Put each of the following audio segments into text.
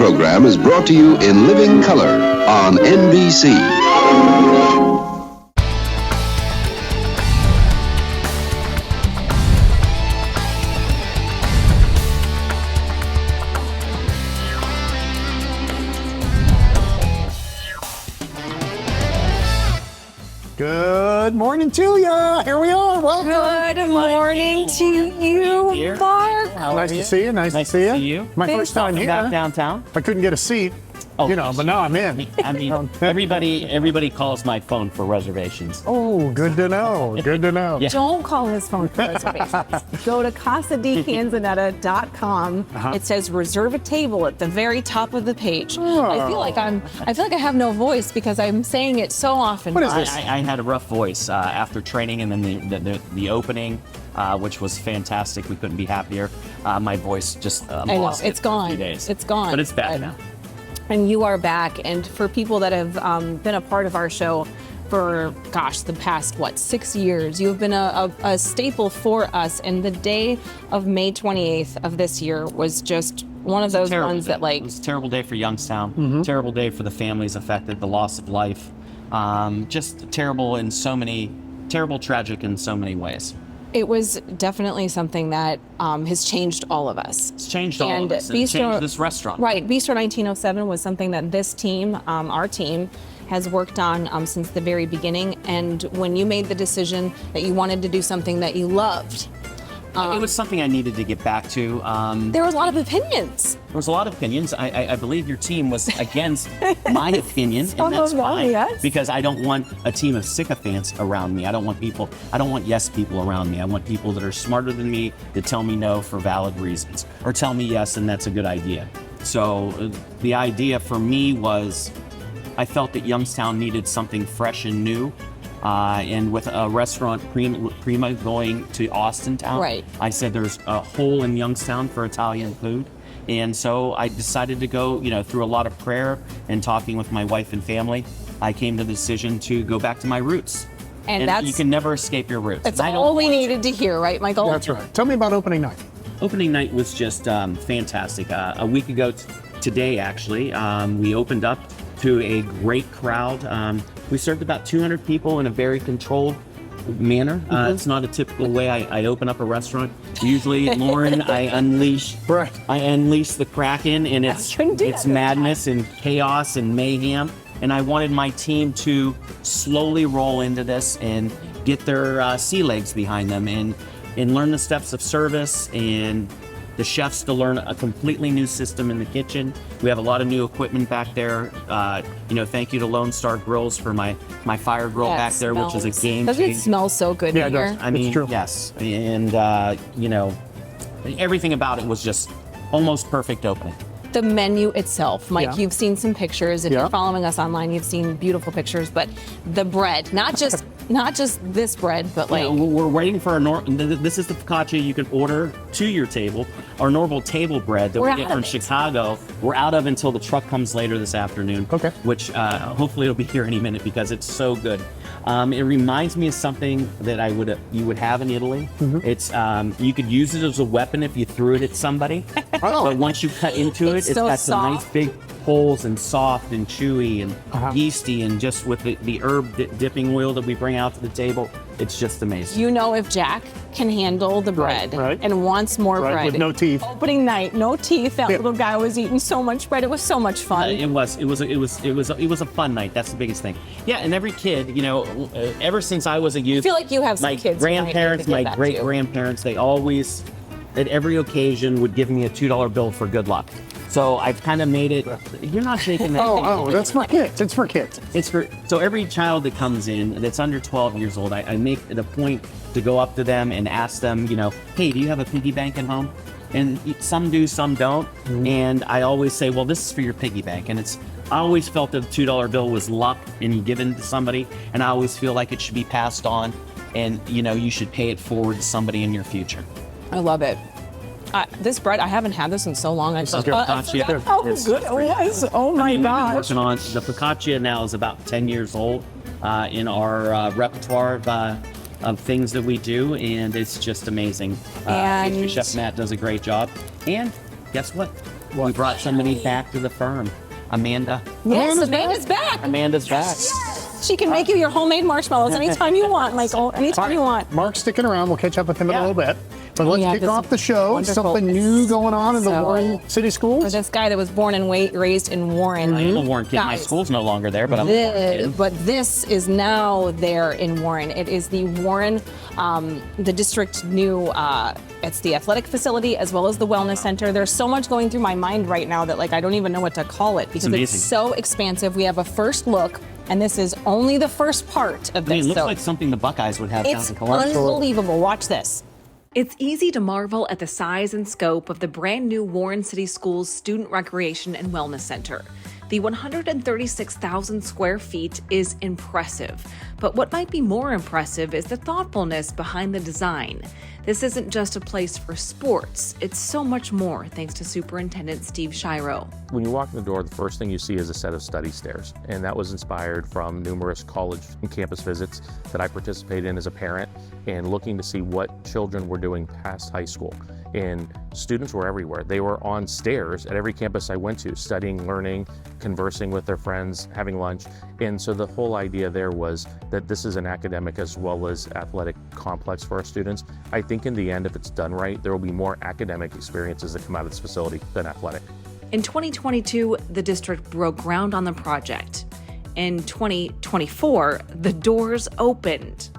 program is brought to you in living color on NBC. Good morning to you. Here we are. Welcome. Good morning to you, Mark. Nice to see you. Nice to see you. My first time here. Back downtown. I couldn't get a seat, but now I'm in. I mean, everybody calls my phone for reservations. Oh, good to know. Good to know. Yeah. Don't call his phone for reservations. Go to CasaDiCanzonetta.com. It says reserve a table at the very top of the page. Oh. I feel like I have no voice because I'm saying it so often. What is this? I had a rough voice after training, and then the opening, which was fantastic. We couldn't be happier. My voice just I know, lost it's for a gone. few days. It's gone. But it's back now. And you are back. And for people that have been a part of our show for, the past, 6 years, you've been a staple for us. And the day of May 28th of this year was just one of those ones that It was a terrible day for Youngstown. Terrible day for the families affected, the loss of life. Just terrible, tragic in so many ways. It was definitely something that has changed all of us. It's changed all of us. It changed this restaurant. Right. Bistro 1907 was something that this team, our team, has worked on since the very beginning. And when you made the decision that you wanted to do something that you loved, it was something I needed to get back to. there was a lot of opinions. There was a lot of opinions. I believe your team was against my opinion, and that's fine. Yes. Because I don't want a team of sycophants around me. I don't want yes people around me. I want people that are smarter than me that tell me no for valid reasons, or tell me yes and that's a good idea. So the idea for me was, I felt that Youngstown needed something fresh and new. And with a restaurant, Prima, going to Austintown, right. I said there's a hole in Youngstown for Italian food. And so I decided to go, through a lot of prayer and talking with my wife and family, I came to the decision to go back to my roots. And you can never escape your roots. That's all we needed to hear, right, Michael? That's right. Tell me about opening night. Opening night was just fantastic. A week ago today, actually, we opened up to a great crowd. We served about 200 people in a very controlled manner. It's not a typical way I open up a restaurant. Usually, Lauren, I unleash the Kraken, and it's madness and chaos and mayhem. And I wanted my team to slowly roll into this and get their sea legs behind them and learn the steps of service, and the chefs to learn a completely new system in the kitchen. We have a lot of new equipment back there. Thank you to Lone Star Grills for my fire grill back there, which is a game changer. Doesn't it smell so good Yeah, in here? it does. It's true. Yes. And, everything about it was just almost perfect opening. The menu itself, Mike, you've seen some pictures. If you're following us online, you've seen beautiful pictures. But the bread, not just this bread, but we're waiting for this is the focaccia you can order to your table. Our normal table bread that we get from Chicago, we're out of until the truck comes later this afternoon. Okay. Which hopefully it'll be here any minute because it's so good. It reminds me of something that you would have in Italy. It's you could use it as a weapon if you threw it at somebody. But once you cut into it, it's so got some nice big holes and soft and chewy and yeasty, and just with the herb dipping oil that we bring out to the table, it's just amazing. If Jack can handle the bread and wants more bread. With no teeth. Opening night, no teeth. That little guy was eating so much bread. It was so much fun. It was a fun night. That's the biggest thing. Yeah, and every kid, ever since I was a youth, I feel like you have some kids. My grandparents, my great grandparents, they always, at every occasion, would give me a $2 bill for good luck. So I've kind of made it. You're not shaking that. Oh, that's for kids. It's for kids. So every child that comes in that's under 12 years old, I make it a point to go up to them and ask them, hey, do you have a piggy bank at home? And some do, some don't. And I always say, well, this is for your piggy bank. And I always felt that the $2 bill was luck and you give it to somebody. And I always feel like it should be passed on, and you should pay it forward to somebody in your future. I love it. This bread, I haven't had this in so long. I forgot how good it was. Oh my gosh. Working on the focaccia now is about 10 years old in our repertoire of things that we do, and it's just amazing. Pastry Chef Matt does a great job. And guess what? We brought somebody back to the firm. Amanda. Yes, Amanda's back. Amanda's back. She can make you your homemade marshmallows anytime you want, Michael. Anytime you want. Mark's sticking around. We'll catch up with him in a little bit. But let's Yeah, kick this off the show. wonderful. Something new going on in the Warren City For Schools. this guy that was born and raised in Warren. I am a Warren kid. My Guys, school's no longer there, but I'm a Warren kid. But this is now there in Warren. It is the Warren, the district new, it's the athletic facility as well as the wellness center. There's so much going through my mind right now that I don't even know what to call it because it's so expansive. We have a first look, and this is only the first part of this. I mean, it looks like something the Buckeyes would have down It's in Columbus. unbelievable. Watch this. It's easy to marvel at the size and scope of the brand new Warren City Schools Student Recreation and Wellness Center. The 136,000 square feet is impressive, but what might be more impressive is the thoughtfulness behind the design. This isn't just a place for sports, it's so much more thanks to Superintendent Steve Shiro. When you walk in the door, the first thing you see is a set of study stairs, and that was inspired from numerous college and campus visits that I participated in as a parent and looking to see what children were doing past high school. And students were everywhere. They were on stairs at every campus I went to, studying, learning, conversing with their friends, having lunch. And so the whole idea there was that this is an academic as well as athletic complex for our students. I think in the end, if it's done right, there will be more academic experiences that come out of this facility than athletic. In 2022, the district broke ground on the project. In 2024, the doors opened.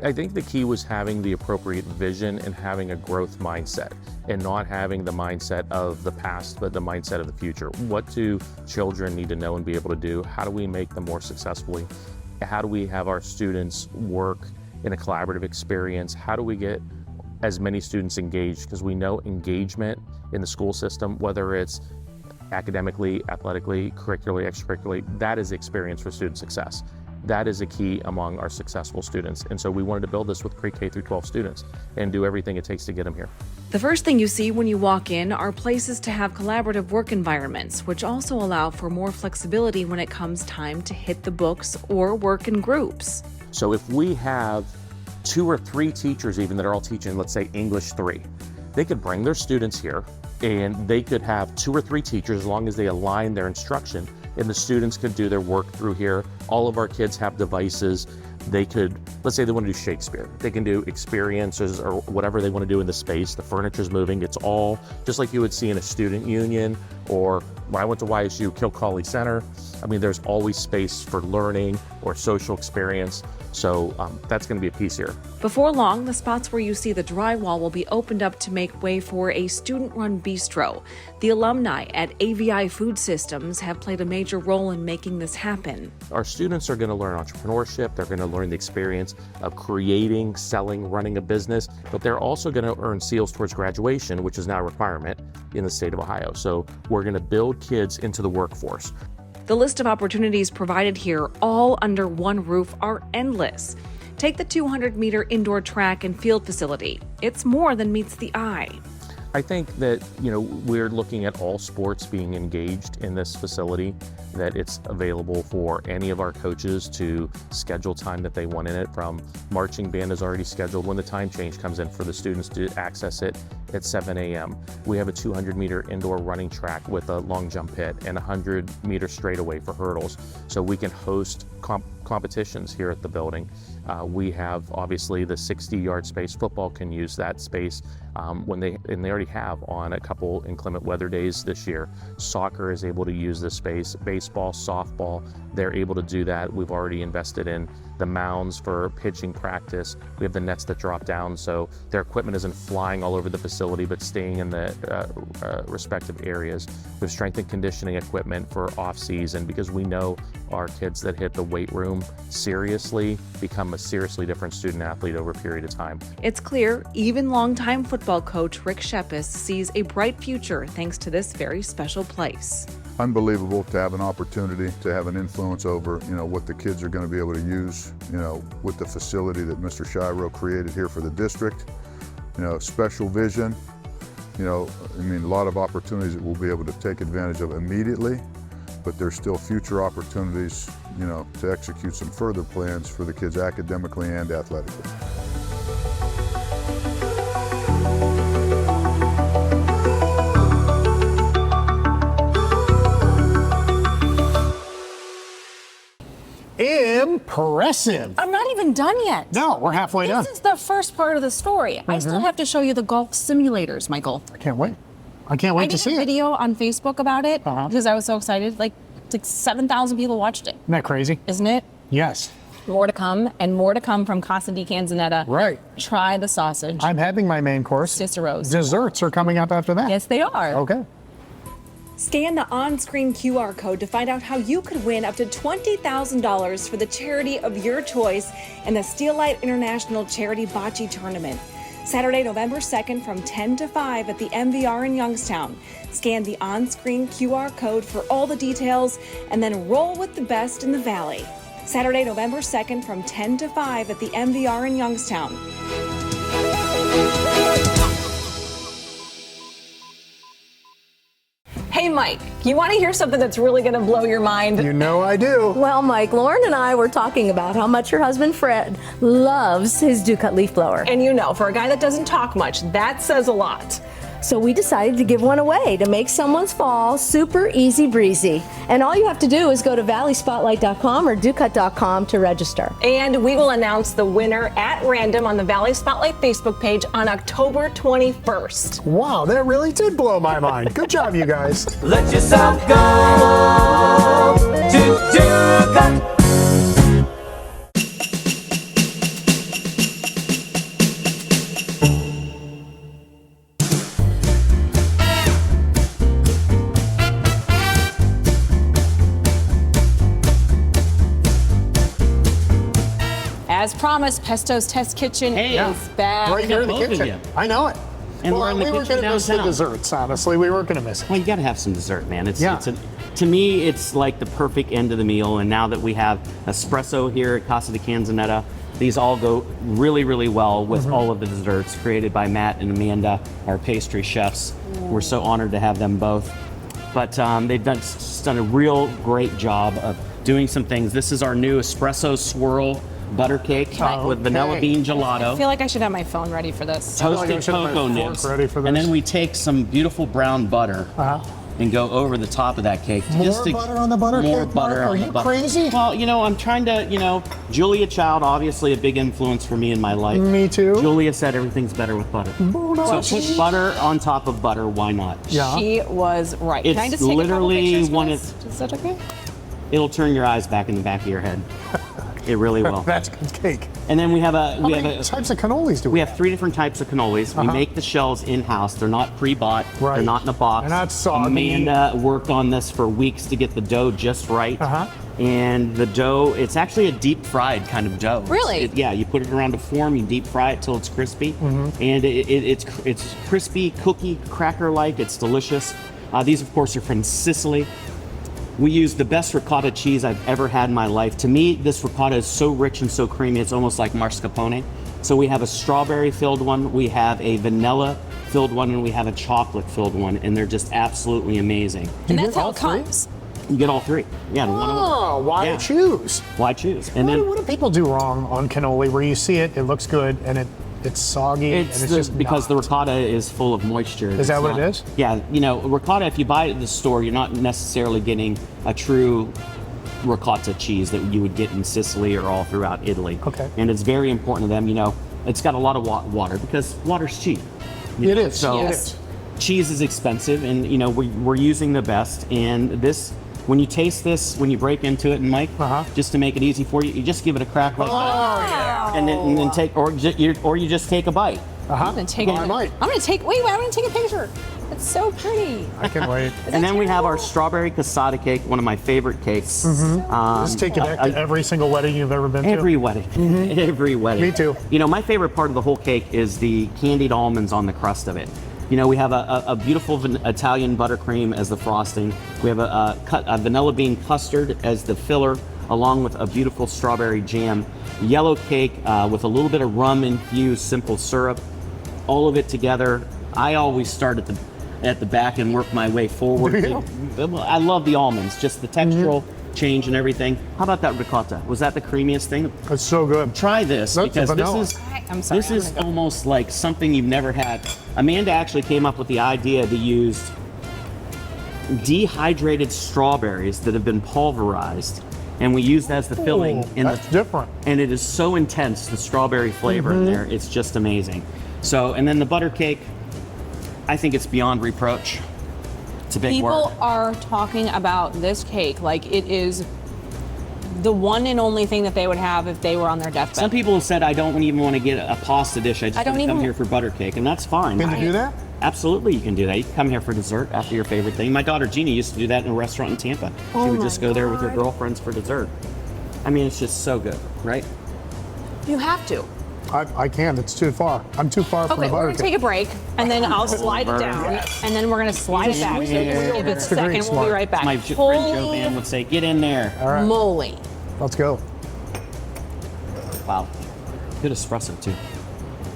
I think the key was having the appropriate vision and having a growth mindset and not having the mindset of the past, but the mindset of the future. What do children need to know and be able to do? How do we make them more successfully? How do we have our students work in a collaborative experience? How do we get as many students engaged? Because we know engagement in the school system, whether it's academically, athletically, curricularly, extracurricularly, that is the experience for student success. That is a key among our successful students. And so we wanted to build this with pre-K through 12 students and do everything it takes to get them here. The first thing you see when you walk in are places to have collaborative work environments, which also allow for more flexibility when it comes time to hit the books or work in groups. So if we have 2 or 3 teachers even that are all teaching, let's say English 3, they could bring their students here and they could have 2 or 3 teachers as long as they align their instruction, and the students could do their work through here. All of our kids have devices. They could, let's say they want to do Shakespeare. They can do experiences or whatever they want to do in the space. The furniture's moving. It's all just like you would see in a student union, or when I went to YSU, Kilcawley Center. I mean, there's always space for learning or social experience. So that's going to be a piece here. Before long, the spots where you see the drywall will be opened up to make way for a student-run bistro. The alumni at AVI Food Systems have played a major role in making this happen. Our students are going to learn entrepreneurship. They're going to learn the experience of creating, selling, running a business, but they're also going to earn SEALs towards graduation, which is now a requirement in the state of Ohio. So we're going to build kids into the workforce. The list of opportunities provided here, all under one roof, are endless. Take the 200-meter indoor track and field facility. It's more than meets the eye. I think that, we're looking at all sports being engaged in this facility, that it's available for any of our coaches to schedule time that they want in it. From marching band is already scheduled when the time change comes in for the students to access it at 7 a.m. We have a 200-meter indoor running track with a long jump pit and a 100-meter straightaway for hurdles. So we can host competitions here at the building. We have obviously the 60-yard space. Football can use that space and they already have on a couple inclement weather days this year. Soccer is able to use this space. Baseball, softball, they're able to do that. We've already invested in the mounds for pitching practice. We have the nets that drop down, so their equipment isn't flying all over the facility, but staying in the respective areas. We have strength and conditioning equipment for off-season, because we know our kids that hit the weight room seriously become a seriously different student athlete over a period of time. It's clear even longtime football coach Rick Shepis sees a bright future thanks to this very special place. Unbelievable to have an opportunity to have an influence over, what the kids are going to be able to use, with the facility that Mr. Shiro created here for the district. Special vision, a lot of opportunities that we'll be able to take advantage of immediately, but there's still future opportunities, to execute some further plans for the kids academically and athletically. Impressive. I'm not even done yet. No, we're halfway done. This is the first part of the story. I still have to show you the golf simulators, Michael. I can't wait. I can't wait I to did see a it. video on Facebook about it because I was so excited. Like 7,000 people watched it. Isn't that crazy? Isn't it? Yes. More to come, and more to come from Casa di Canzonetta. Right. Try the sausage. I'm having my main course. Cicero's. Desserts are coming up after that. Yes, they are. Okay. Scan the on-screen QR code to find out how you could win up to $20,000 for the charity of your choice in the Steelite International Charity Bocce Tournament. Saturday, November 2nd from 10 to 5 at the MVR in Youngstown. Scan the on-screen QR code for all the details and then roll with the best in the Valley. Saturday, November 2nd from 10 to 5 at the MVR in Youngstown. Hey, Mike, you want to hear something that's really going to blow your mind? You know I do. Well, Mike, Lauren and I were talking about how much your husband Fred loves his Ducat leaf blower. And you know, for a guy that doesn't talk much, that says a lot. So we decided to give one away to make someone's fall super easy breezy. And all you have to do is go to valleyspotlight.com or ducat.com to register. And we will announce the winner at random on the Valley Spotlight Facebook page on October 21st. Wow, that really did blow my mind. Good job, you guys. Let yourself go to Ducat. As promised, Pesto's Test Kitchen is back. Right here in the both of kitchen. you. I know it. And well, we're in the we were kitchen going to miss the downtown. desserts, honestly. We weren't going to miss it. Well, you got to have some dessert, man. It's, Yeah. to me, it's like the perfect end of the meal. And now that we have espresso here at Casa di Canzonetta, these all go really, really well with all of the desserts created by Matt and Amanda, our pastry chefs. We're so honored to have them both. But they've just done a real great job of doing some things. This is our new espresso swirl butter cake with vanilla bean I gelato. feel like I should have my phone ready for this. like I Toasted should have my cocoa fork nibs. ready for And this. then we take some beautiful brown butter and go over the top of that cake. More butter on the butter More cake, butter Mark? on Are the you butter. crazy? Well, I'm trying to, Julia Child, obviously a big influence for me in my life. Me too. Julia said everything's better with butter. So put butter on top of butter, why not? Yeah. She was right. It's Can I just take literally a couple pictures for one this? Is that okay? It'll turn your eyes back in the back of your head. It really will. That's good cake. And then we have How many types of cannolis do we have 3 different types of cannolis. We make the shells in-house. They're not pre-bought. Right. They're not in a box. They're not soggy. Amanda worked on this for weeks to get the dough just right. And the dough, it's actually a deep fried kind of dough. Really? Yeah, you put it around a form, you deep fry it till it's crispy. And it's crispy, cookie, cracker-like. It's delicious. These, of course, are from Sicily. We use the best ricotta cheese I've ever had in my life. To me, this ricotta is so rich and so creamy, it's almost like mascarpone. So we have a strawberry-filled one, we have a vanilla-filled one, and we have a chocolate-filled one, and they're just absolutely amazing. And that's how it comes. You get all 3. Yeah, one of them. Oh, why choose? Why choose? And then What do people do wrong on cannoli where you see it, it looks good, and it's soggy, and it's just because not? the ricotta is full of moisture. Is that It's what not- it is? Yeah, ricotta, if you buy it at the store, you're not necessarily getting a true ricotta cheese that you would get in Sicily or all throughout Italy. Okay. And it's very important to them, it's got a lot of water because water's cheap. It is. So It is. cheese is expensive, and we're using the best. And this, when you taste this, when you break into it, and Mike, just to make it easy for you, you just give it a crack like that, and then take, or you just take a bite. I'm gonna take I might. I'm gonna take a picture. It's so pretty. I can wait. And then we have our strawberry cassata cake, one of my favorite cakes. Just take it back to every single wedding you've ever been to. Every wedding. Every wedding. Me too. My favorite part of the whole cake is the candied almonds on the crust of it. We have a beautiful Italian buttercream as the frosting. We have a vanilla bean custard as the filler, along with a beautiful strawberry jam. Yellow cake with a little bit of rum-infused simple syrup. All of it together. I always start at the back and work my way forward. Do you? I love the almonds, just the textural change and everything. How about that ricotta? Was that the creamiest thing? It's so good. Try this That's because vanilla. I'm sorry. this is almost like something you've never had. Amanda actually came up with the idea to use dehydrated strawberries that have been pulverized and we use that as the filling. That's different. And it is so intense, the strawberry flavor in there. It's just amazing. So, and then the butter cake, I think it's beyond reproach. It's a big word. People are talking about this cake like it is the one and only thing that they would have if they were on their deathbed. Some people have said, I don't even want to get a pasta dish. I just want to come here for butter cake, and that's fine. Can you do that? Absolutely, you can do that. You can come here for dessert after your favorite thing. My daughter Jeannie used to do that in a restaurant in Tampa. She would just go there with her girlfriends for dessert. I mean, it's just so good, right? You have to. I can't. It's too far. I'm too far from Okay, the we're butter gonna take a break, and then I'll slide it down, and then we're gonna slide it back. So just give it a second. We'll be right back. My friend Joe Van would say, get in there. All right. Moly. Let's go. Wow. Good espresso, too.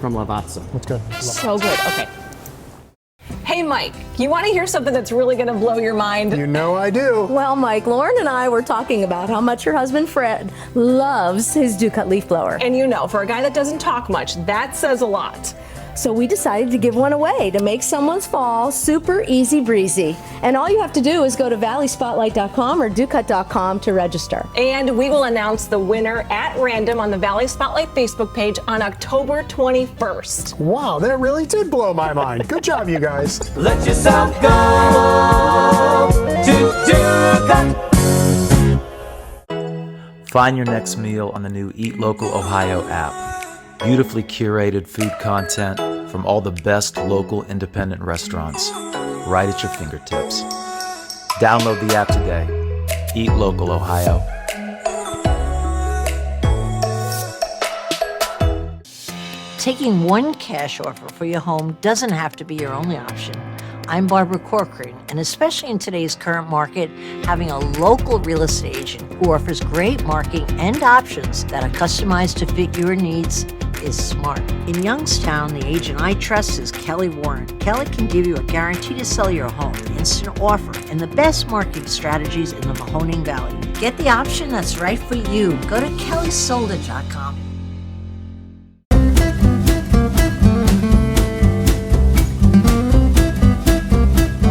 From Lavazza. Let's go. So good. Okay. Hey, Mike, you want to hear something that's really going to blow your mind? You know I do. Well, Mike, Lauren and I were talking about how much your husband Fred loves his Ducat leaf blower. And you know, for a guy that doesn't talk much, that says a lot. So we decided to give one away to make someone's fall super easy breezy. And all you have to do is go to valleyspotlight.com or ducat.com to register. And we will announce the winner at random on the Valley Spotlight Facebook page on October 21st. Wow, that really did blow my mind. Good job, you guys. Let yourself go to Ducat. Find your next meal on the new Eat Local Ohio app. Beautifully curated food content from all the best local independent restaurants, right at your fingertips. Download the app today. Eat Local Ohio. Taking one cash offer for your home doesn't have to be your only option. I'm Barbara Corcoran, and especially in today's current market, having a local real estate agent who offers great marketing and options that are customized to fit your needs is smart. In Youngstown, the agent I trust is Kelly Warren. Kelly can give you a guarantee to sell your home, instant offer, and the best marketing strategies in the Mahoning Valley. Get the option that's right for you. Go to kellysolda.com.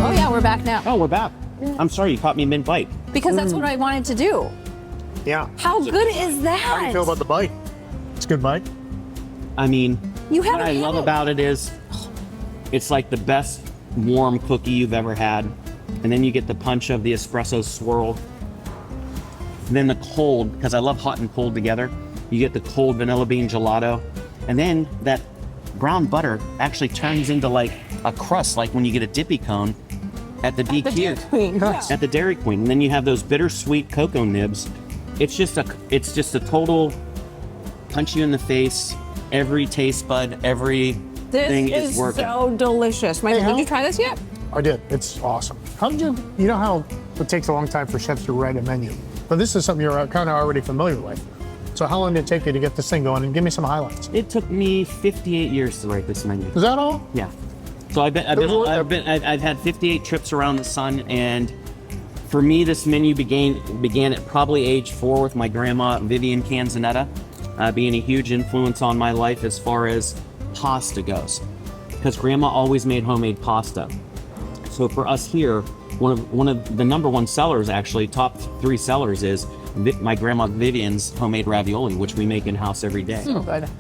Oh yeah, we're back now. Oh, we're back. I'm sorry, you caught me mid-bite. Because that's what I wanted to do. Yeah. How good is that? How do you feel about the bite? It's a good bite. I mean, You what haven't I had love it. about it is it's like the best warm cookie you've ever had. And then you get the punch of the espresso swirl. And then the cold, because I love hot and cold together, you get the cold vanilla bean gelato. And then that brown butter actually turns into like a crust, like when you get a dippy cone at the DQ. Dairy Queen, yeah. At the Dairy Queen. And then you have those bittersweet cocoa nibs. It's just a total punch you in the face. Every taste bud, everything This is is working. so delicious. Mike, did you try this yet? I did. It's awesome. How did you know how it takes a long time for chefs to write a menu? But this is something you're kind of already familiar with. So how long did it take you to get this thing going? And give me some highlights. It took me 58 years to write this menu. Is that all? Yeah. So I've had 58 trips around the sun, and for me, this menu began at probably age 4 with my grandma Vivian Canzonetta, being a huge influence on my life as far as pasta goes, because grandma always made homemade pasta. So for us here, one of the number one sellers, actually top 3 sellers, is my grandma Vivian's homemade ravioli, which we make in house every day.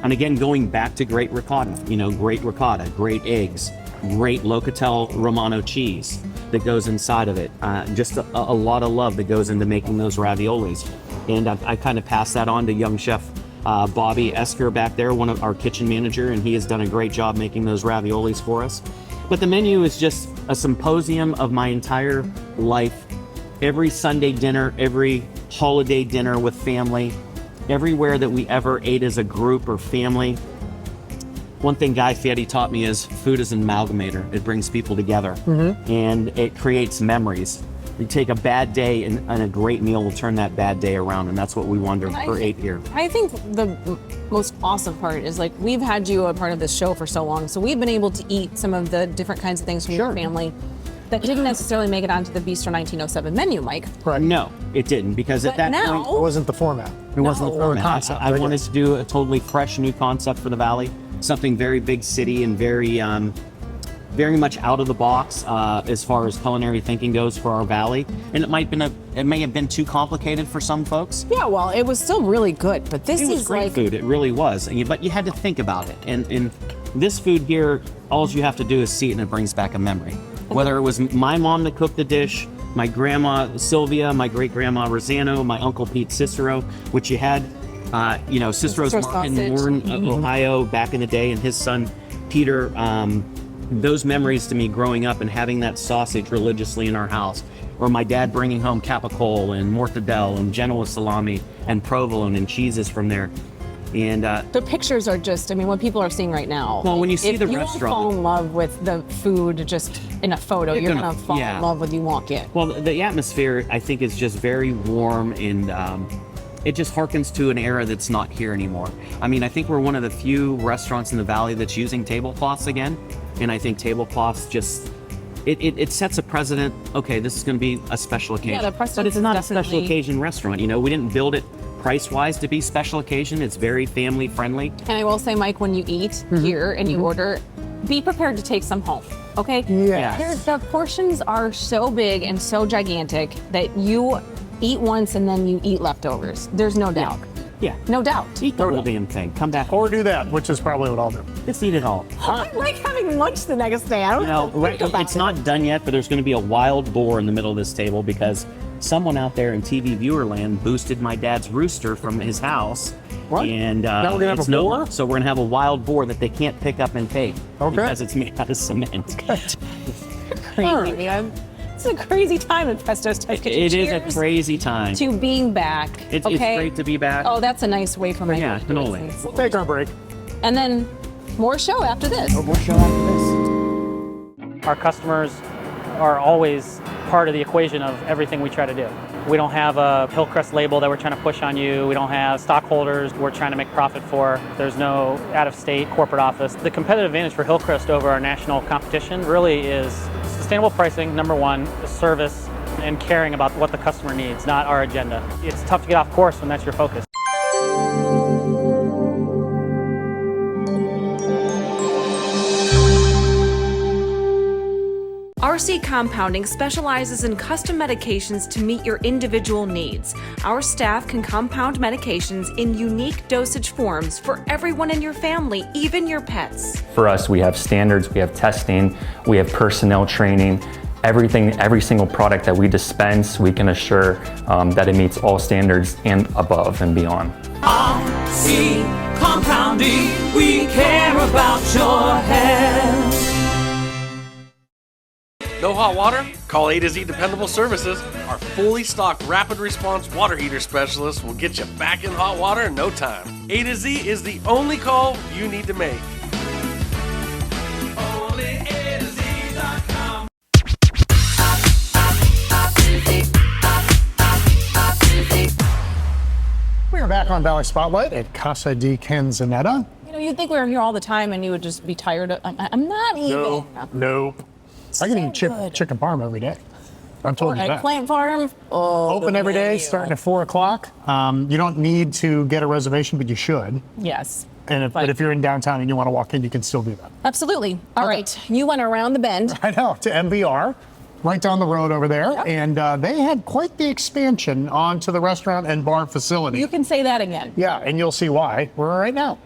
And again, going back to great ricotta, great ricotta, great eggs, great Locatelli Romano cheese that goes inside of it. Just a lot of love that goes into making those raviolis. And I kind of passed that on to young chef Bobby Esker back there, one of our kitchen manager, and he has done a great job making those raviolis for us. But the menu is just a symposium of my entire life. Every Sunday dinner, every holiday dinner with family, everywhere that we ever ate as a group or family. One thing Guy Fieri taught me is food is an amalgamator. It brings people together, and it creates memories. You take a bad day and a great meal will turn that bad day around, and that's what we wanted to create here. I think the most awesome part is, like, we've had you a part of this show for so long, so we've been able to eat some of the different kinds of things from your family that didn't necessarily make it onto the Bistro 1907 menu, Mike. Right. No, it didn't, because at that now- point, It wasn't the format. it wasn't the Or format. concept, I I wanted guess. to do a totally fresh new concept for the Valley, something very big city and very very much out of the box as far as culinary thinking goes for our valley, and it may have been too complicated for some folks. Yeah, well, it was still really good, but this It was is great like food. It really was. But you had to think about it. And this food here, all you have to do is see it, and it brings back a memory. Whether it was my mom that cooked the dish, my grandma Sylvia, my great grandma Rosanno, my uncle Pete Cicero, which you had, Cicero's Market in Warren, Ohio, back in the day, and his son Peter. Those memories to me growing up and having that sausage religiously in our house, or my dad bringing home capicola and mortadella and Genoa salami and provolone and cheeses from there. And the pictures are just, I mean, what people are seeing right now. Well, when you see the if you restaurant, fall in love with the food just in a photo, you're gonna fall in love when you walk in. Well, the atmosphere, I think, is just very warm, and it just harkens to an era that's not here anymore. I mean, I think we're one of the few restaurants in the valley that's using tablecloths again, and I think tablecloths just it sets a precedent. Okay, this is going to be a special occasion. Yeah, the precedent but it's not a definitely- special occasion restaurant. We didn't build it price-wise to be special occasion. It's very family-friendly. And I will say, Mike, when you eat here and you order, be prepared to take some home, okay? Yes. The portions are so big and so gigantic that you eat once and then you eat leftovers. There's no doubt. Yeah. No doubt. Eat the whole damn thing. Come back. Or do that, which is probably what I'll do. Just eat it all. I like having lunch the next day. I don't know. It's not done yet, but there's going to be a wild boar in the middle of this table because someone out there in TV viewer land boosted my dad's rooster from his house. What? And Now we're gonna have a boar? So we're going to have a wild boar that they can't pick up and take. Okay. Because it's made out of cement. Crazy, man. It's a crazy time in Pesto's Test Kitchen. It is Cheers a crazy time. to being back. It's okay? great to be back. Oh, that's a nice way for my Yeah, totally. We'll take our break. And then more show after this. More show after this. Our customers are always part of the equation of everything we try to do. We don't have a Hillcrest label that we're trying to push on you. We don't have stockholders we're trying to make profit for. There's no out-of-state corporate office. The competitive advantage for Hillcrest over our national competition really is sustainable pricing, number one, the service, and caring about what the customer needs, not our agenda. It's tough to get off course when that's your focus. RC Compounding specializes in custom medications to meet your individual needs. Our staff can compound medications in unique dosage forms for everyone in your family, even your pets. For us, we have standards, we have testing, we have personnel training. Every single product that we dispense, we can assure that it meets all standards and above and beyond. RC Compounding, we care about your health. No hot water? Call A to Z Dependable Services. Our fully stocked rapid response water heater specialist will get you back in hot water in no time. A to Z is the only call you need to make. Only A to Z.com. We are back on Valley Spotlight at Casa di Canzonetta. You know, you'd think we were here all the time and you would just be tired of, I'm not even. No. I can eat chicken parm every day. I'm told you that. Eggplant farm. Oh, Open every day, starting at 4 o'clock. You don't need to get a reservation, but you should. Yes. And but if you're in downtown and you want to walk in, you can still do that. Absolutely. All right. You went around the bend. I know, to MBR, right down the road over there. Yep. And they had quite the expansion onto the restaurant and bar facility. You can say that again. Yeah, and you'll see why. We're right now.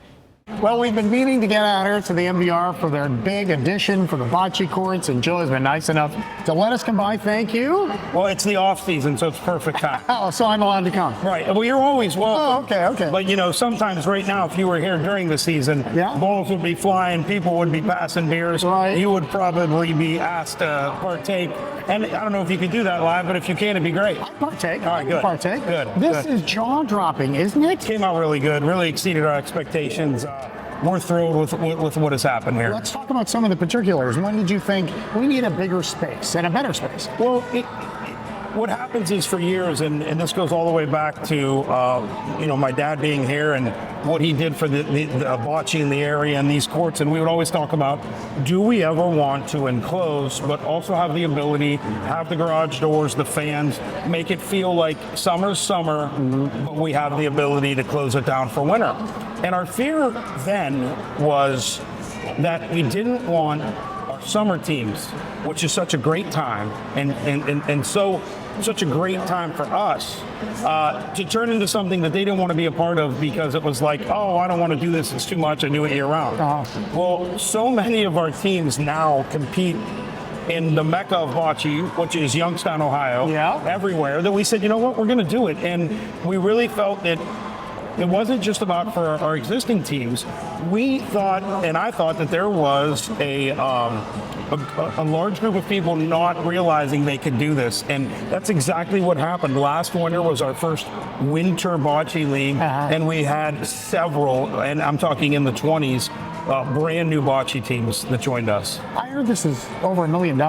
Well, we've been meaning to get out here to the MBR for their big addition for the bocce courts, and Joe has been nice enough to let us come by. Thank you. Well, it's the off season, so it's perfect time. Oh, so I'm allowed to come. Right. Well, you're always welcome. Oh, okay. But you know, sometimes right now, if you were here during the season, balls would be flying, people would be passing beers. Right. You would probably be asked to partake. And I don't know if you could do that live, but if you can, it'd be great. I'll partake. All right, good. Partake. Good. This good. is jaw-dropping, isn't it? Came out really good. Really exceeded our expectations. We're thrilled with what has happened here. Let's talk about some of the particulars. When did you think we need a bigger space and a better space? Well, what happens is for years, and this goes all the way back to my dad being here and what he did for the bocce in the area and these courts, and we would always talk about, do we ever want to enclose, but also have the ability, have the garage doors, the fans, make it feel like summer's summer, but we have the ability to close it down for winter. And our fear then was that we didn't want our summer teams, which is such a great time, and such a great time for us to turn into something that they didn't want to be a part of because it was like, oh, I don't want to do this, it's too much, I do it year round. Well, so many of our teams now compete in the mecca of bocce, which is Youngstown, Ohio, everywhere, that we said, you know what, we're going to do it. And we really felt that it wasn't just about for our existing teams. We thought, and I thought, that there was a large group of people not realizing they could do this, and that's exactly what happened. Last winter was our first winter bocce league, and we had several, and I'm talking in the 20s, brand new bocce teams that joined us. I heard this is over $1 million.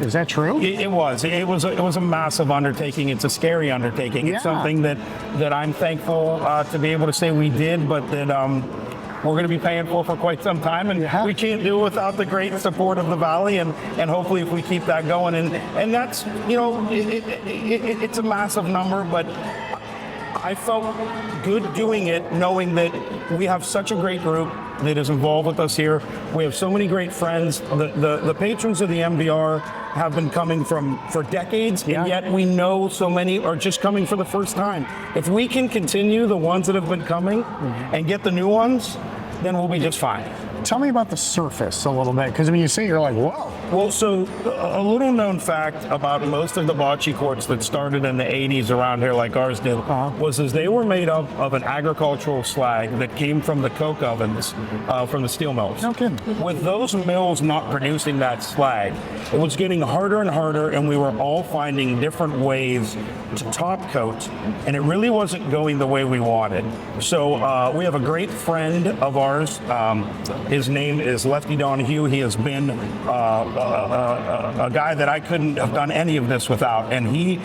Is that true? It was a massive undertaking. It's a scary undertaking. It's something that I'm thankful to be able to say we did, but that we're going to be paying for quite some time, and we can't do it without the great support of the Valley, and hopefully if we keep that going, and that's, you know, it's a massive number, but I felt good doing it, knowing that we have such a great group that is involved with us here. We have so many great friends. The patrons of the MVR have been coming for decades, and yet we know so many are just coming for the first time. If we can continue the ones that have been coming and get the new ones, then we'll be just fine. Tell me about the surface a little bit, because when you see it, you're like, whoa. Well, so a little known fact about most of the bocce courts that started in the 80s around here, like ours did, was they were made up of an agricultural slag that came from the coke ovens, from the steel mills. No kidding. With those mills not producing that slag, it was getting harder and harder, and we were all finding different ways to top coat, and it really wasn't going the way we wanted. So we have a great friend of ours. His name is Lefty Donahue. He has been a guy that I couldn't have done any of this without, and he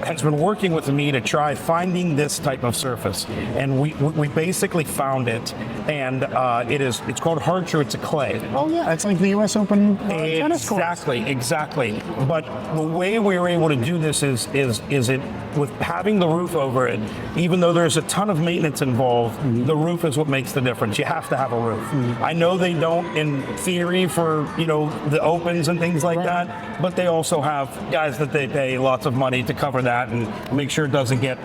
has been working with me to try finding this type of surface, and we basically found it, and it's called hard true. It's a clay. Oh yeah, it's like the U.S. Open tennis court. Exactly. But the way we were able to do this is it with having the roof over it. Even though there's a ton of maintenance involved, the roof is what makes the difference. You have to have a roof. I know they don't in theory for the opens and things like that, but they also have guys that they pay lots of money to cover that and make sure it doesn't get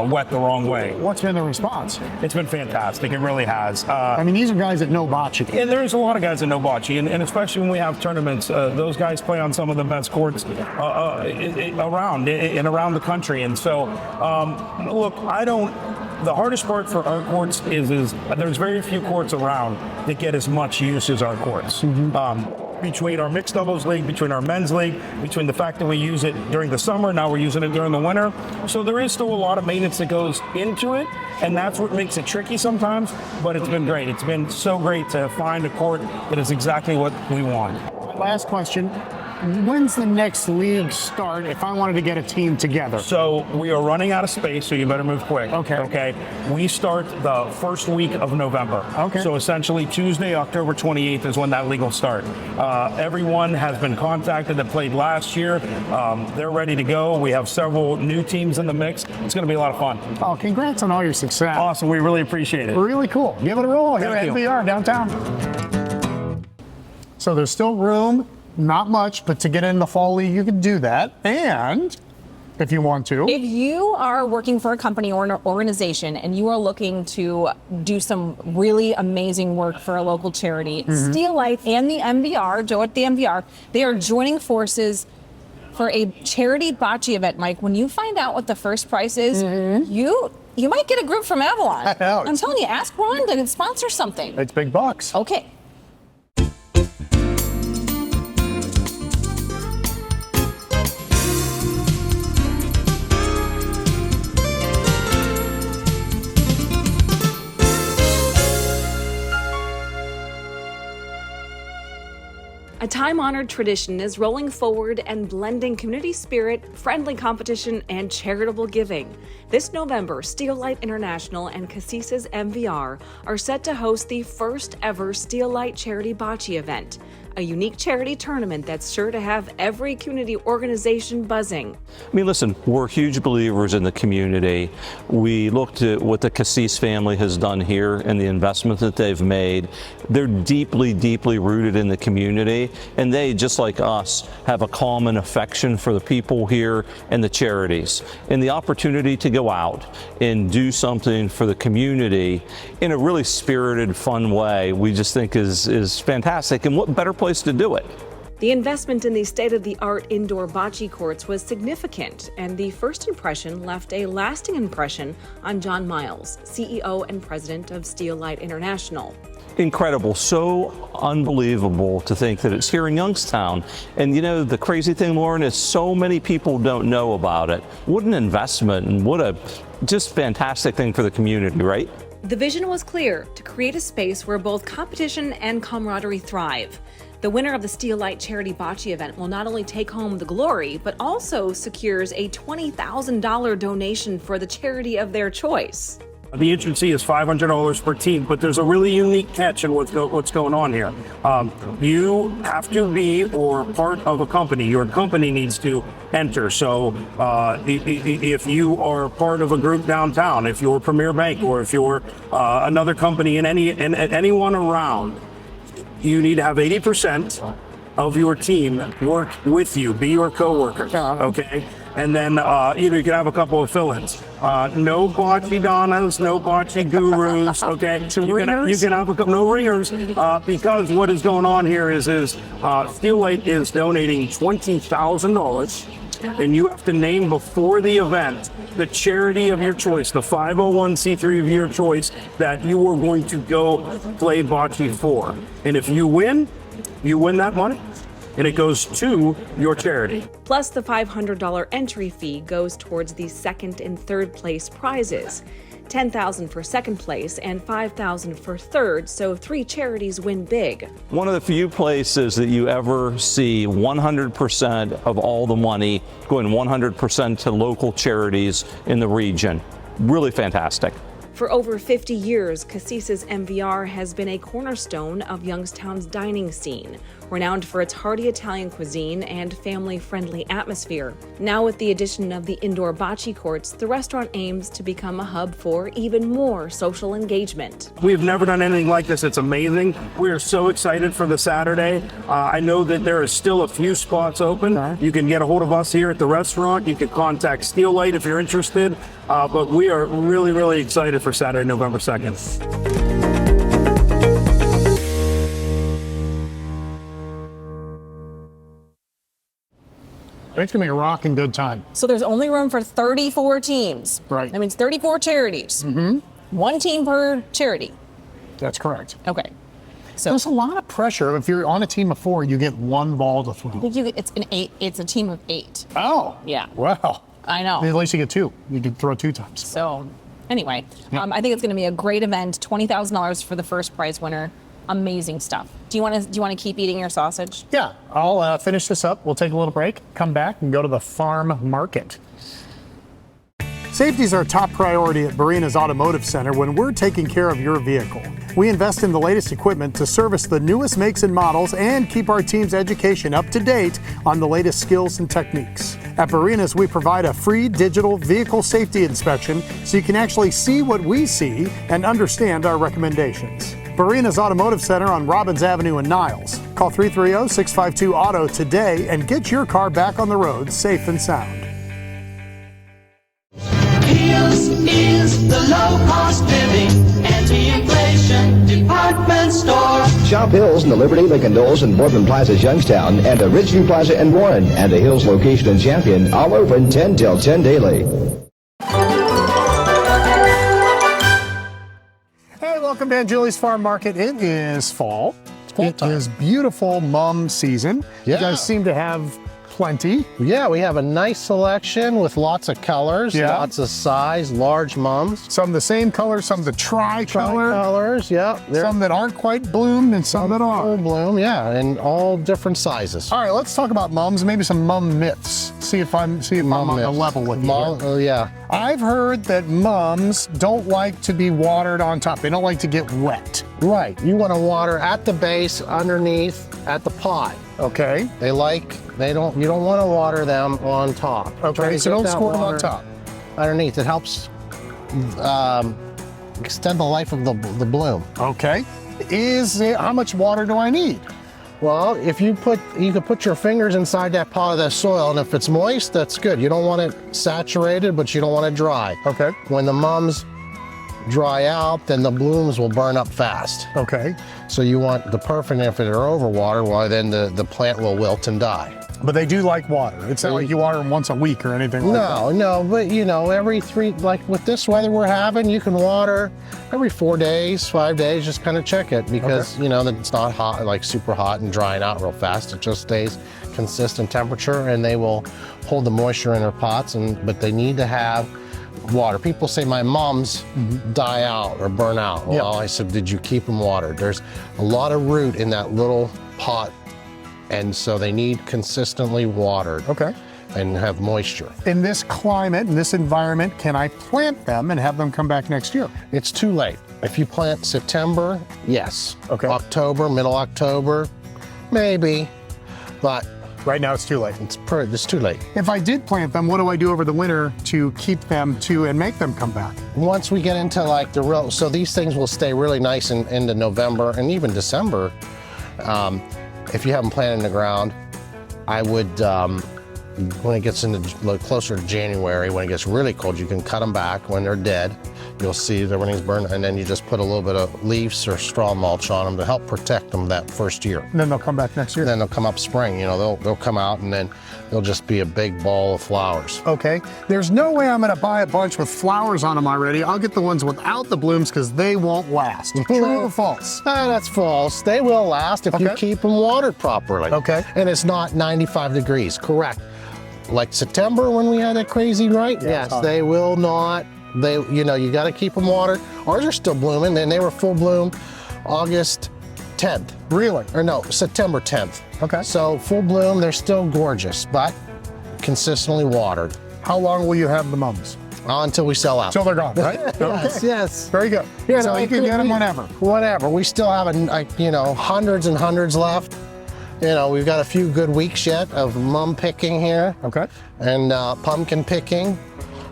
wet the wrong way. What's been the response? It's been fantastic. It really has. I mean, these are guys that know bocce. And there's a lot of guys that know bocce, and especially when we have tournaments, those guys play on some of the best courts around the country. And so, look, the hardest part for our courts is there's very few courts around that get as much use as our courts. Between our mixed doubles league, between our men's league, between the fact that we use it during the summer, now we're using it during the winter. So there is still a lot of maintenance that goes into it, and that's what makes it tricky sometimes, but it's been great. It's been so great to find a court that is exactly what we want. Last question. When's the next league start if I wanted to get a team together? So we are running out of space, so you better move quick. Okay. We start the first week of November. Okay. So essentially Tuesday, October 28th is when that league will start. Everyone has been contacted that played last year. They're ready to go. We have several new teams in the mix. It's going to be a lot of fun. Oh, congrats on all your success. Awesome. We really appreciate it. Really cool. Give it a roll here Thank at you. MVR downtown. So there's still room. Not much, but to get in the fall league, you can do that. And if you want to. If you are working for a company or an organization and you are looking to do some really amazing work for a local charity, Steelite and the MVR, Joe at the MVR, they are joining forces for a charity bocce event. Mike, when you find out what the first prize is, you might get a group from Avalon. I'm telling you, ask Ron to sponsor something. It's big bucks. Okay. A time-honored tradition is rolling forward and blending community spirit, friendly competition, and charitable giving. This November, Steelite International and Casis's MVR are set to host the first ever Steelite Charity Bocce event. a unique charity tournament that's sure to have every community organization buzzing. I mean, listen, we're huge believers in the community. We looked at what the Cassis family has done here and the investment that they've made. They're deeply, deeply rooted in the community, and they, just like us, have a common affection for the people here and the charities. And the opportunity to go out and do something for the community in a really spirited, fun way, we just think is fantastic. And what better place to do it? The investment in the state-of-the-art indoor bocce courts was significant, and the first impression left a lasting impression on John Miles, CEO and president of Steelite International. Incredible, so unbelievable to think that it's here in Youngstown. And you know, the crazy thing, Lauren, is so many people don't know about it. What an investment, and what a just fantastic thing for the community, right? The vision was clear: to create a space where both competition and camaraderie thrive. The winner of the Steelite Charity Bocce event will not only take home the glory, but also secures a $20,000 donation for the charity of their choice. The entrance fee is $500 per team, but there's a really unique catch in what's going on here. You have to be or part of a company. Your company needs to enter. So if you are part of a group downtown, if you're Premier Bank, or if you're another company in anyone around, you need to have 80% of your team work with you, be your coworker, okay? And then you can have a couple of fill-ins. No bocce donnas, no bocce gurus, okay? You can have a couple, no ringers, because what is going on here is Steelite is donating $20,000, and you have to name before the event the charity of your choice, the 501c3 of your choice that you are going to go play bocce for. And if you win that money, and it goes to your charity. Plus, the $500 entry fee goes towards the second and third place prizes. $10,000 for second place and $5,000 for third, so 3 charities win big. One of the few places that you ever see 100% of all the money going 100% to local charities in the region. Really fantastic. For over 50 years, Cassis's MVR has been a cornerstone of Youngstown's dining scene, renowned for its hearty Italian cuisine and family-friendly atmosphere. Now, with the addition of the indoor bocce courts, the restaurant aims to become a hub for even more social engagement. We've never done anything like this. It's amazing. We are so excited for the Saturday. I know that there is still a few spots open. You can get a hold of us here at the restaurant. You can contact Steelite if you're interested. But we are really, really excited for Saturday, November 2nd. It's going to be a rocking good time. So there's only room for 34 teams. Right. That means 34 charities. Mm-hmm. 1 team per charity. That's correct. Okay. So there's a lot of pressure. If you're on a team of 4, you get 1 ball to throw. I think it's a team of 8. Oh. Yeah. Wow. I know. At least you get 2. You can throw 2 times. So anyway, I think it's going to be a great event. $20,000 for the first prize winner. Amazing stuff. Do you want to keep eating your sausage? Yeah, I'll finish this up. We'll take a little break, come back, and go to the farm market. Safety is our top priority at Barina's Automotive Center when we're taking care of your vehicle. We invest in the latest equipment to service the newest makes and models and keep our team's education up to date on the latest skills and techniques. At Barina's, we provide a free digital vehicle safety inspection so you can actually see what we see and understand our recommendations. Barina's Automotive Center on Robbins Avenue in Niles. Call 330-652-AUTO today and get your car back on the road safe and sound. Hills is the low-cost living, anti-inflation department store. Shop Hills in the Liberty, Lincoln Knowles, and Boardman Plaza's Youngstown, and the Ridgeview Plaza in Warren, and the Hills location in Champion, all open 10 till 10 daily. Hey, welcome to Angiuli's Farm Market. It is fall. It is beautiful mum season. Yeah. You guys seem to have plenty. Yeah, we have a nice selection with lots of colors, lots of size, large mums. Some the same color, some the tri-color. Colors, yeah. Some that aren't quite bloomed and some that are. Full bloom, yeah, and all different sizes. All right, let's talk about mums, maybe some mum myths. See if I'm on the level with you. Oh, yeah. I've heard that mums don't like to be watered on top. They don't like to get wet. Right, you want to water at the base, underneath, at the pot. Okay. You don't want to water them on top. Okay, so don't squirt them on top. Underneath, it helps extend the life of the bloom. Okay. How much water do I need? Well, you can put your fingers inside that pot of that soil, and if it's moist, that's good. You don't want it saturated, but you don't want it dry. Okay. When the mums dry out, then the blooms will burn up fast. Okay. So you want the perfect, if they're overwatered, well, then the plant will wilt and die. But they do like water. It's not like you water them once a week or anything like that. No, but every like with this weather we're having, you can water every 4 days, 5 days, just kind of check it because, that it's not hot, like super hot and drying out real fast. It just stays consistent temperature and they will hold the moisture in their pots, but they need to have water. People say my mums die out or burn out. Well, I said, did you keep them watered? There's a lot of root in that little pot, and so they need consistently watered. Okay. And have moisture. In this climate, in this environment, can I plant them and have them come back next year? It's too late. If you plant September, yes. Okay. October, middle October, maybe, but right now it's too late. It's too late. If I did plant them, what do I do over the winter to keep them and make them come back? Once we get into like so these things will stay really nice into November and even December. If you have them planted in the ground, I would, when it gets into closer to January, when it gets really cold, you can cut them back when they're dead. You'll see that everything's burned, and then you just put a little bit of leaves or straw mulch on them to help protect them that first year. And then they'll come back next year? Then they'll come up spring. They'll come out, and then they'll just be a big ball of flowers. Okay. There's no way I'm going to buy a bunch with flowers on them already. I'll get the ones without the blooms because they won't last. True or false? That's false. They will last if you keep them watered properly. Okay. And it's not 95 degrees. Correct. Like September when we had that crazy, right? Yes, they will not. You got to keep them watered. Ours are still blooming, and they were full bloom August 10th. Really? Or no, September 10th. Okay. So full bloom, they're still gorgeous, but consistently watered. How long will you have the mums? Until we sell out. Until they're gone, right? Yes, yes. Very good. So you can get them whenever. Whenever. We still have, hundreds and hundreds left. We've got a few good weeks yet of mum picking here. Okay. And pumpkin picking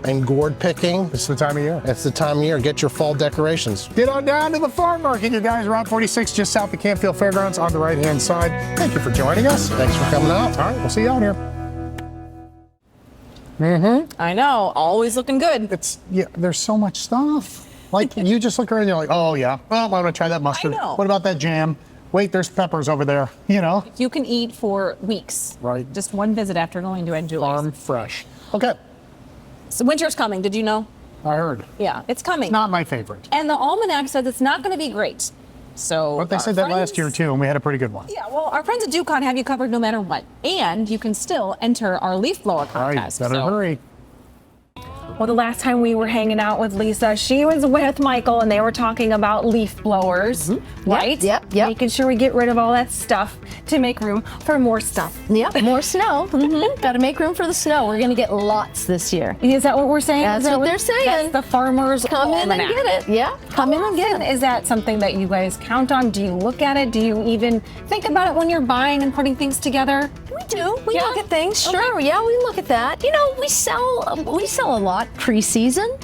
and gourd picking. It's the time of year. It's the time of year. Get your fall decorations. Get on down to the farm market, you guys. Route 46, just south of Canfield Fairgrounds on the right-hand side. Thank you for joining us. Thanks for coming out. All right, we'll see you out here. I know, always looking good. There's so much stuff. Like, you just look around and you're like, oh yeah, well, I'm gonna try that mustard. I know. What about that jam? Wait, there's peppers over there, You can eat for weeks. Right. Just one visit after going to Angiuli's. Farm fresh. Okay. So winter's coming, did you know? I heard. Yeah, it's coming. Not my favorite. And the almanac says it's not gonna be great. So But they said that last year too, and we had a pretty good one. Yeah, well, our friends at DuCon have you covered no matter what. And you can still enter our leaf blower contest. All right, better hurry. Well, the last time we were hanging out with Lisa, she was with Michael and they were talking about leaf blowers, right? Yep. Making sure we get rid of all that stuff to make room for more stuff. Yep, more snow. Got to make room for the snow. We're going to get lots this year. Is that what we're saying? That's what they're saying. That's the farmer's Come in and get it. Yeah, come in and get it. Is that something that you guys count on? Do you look at it? Do you even think about it when you're buying and putting things together? We do. We look at things. Sure. Yeah, we look at that. We sell a lot pre-season.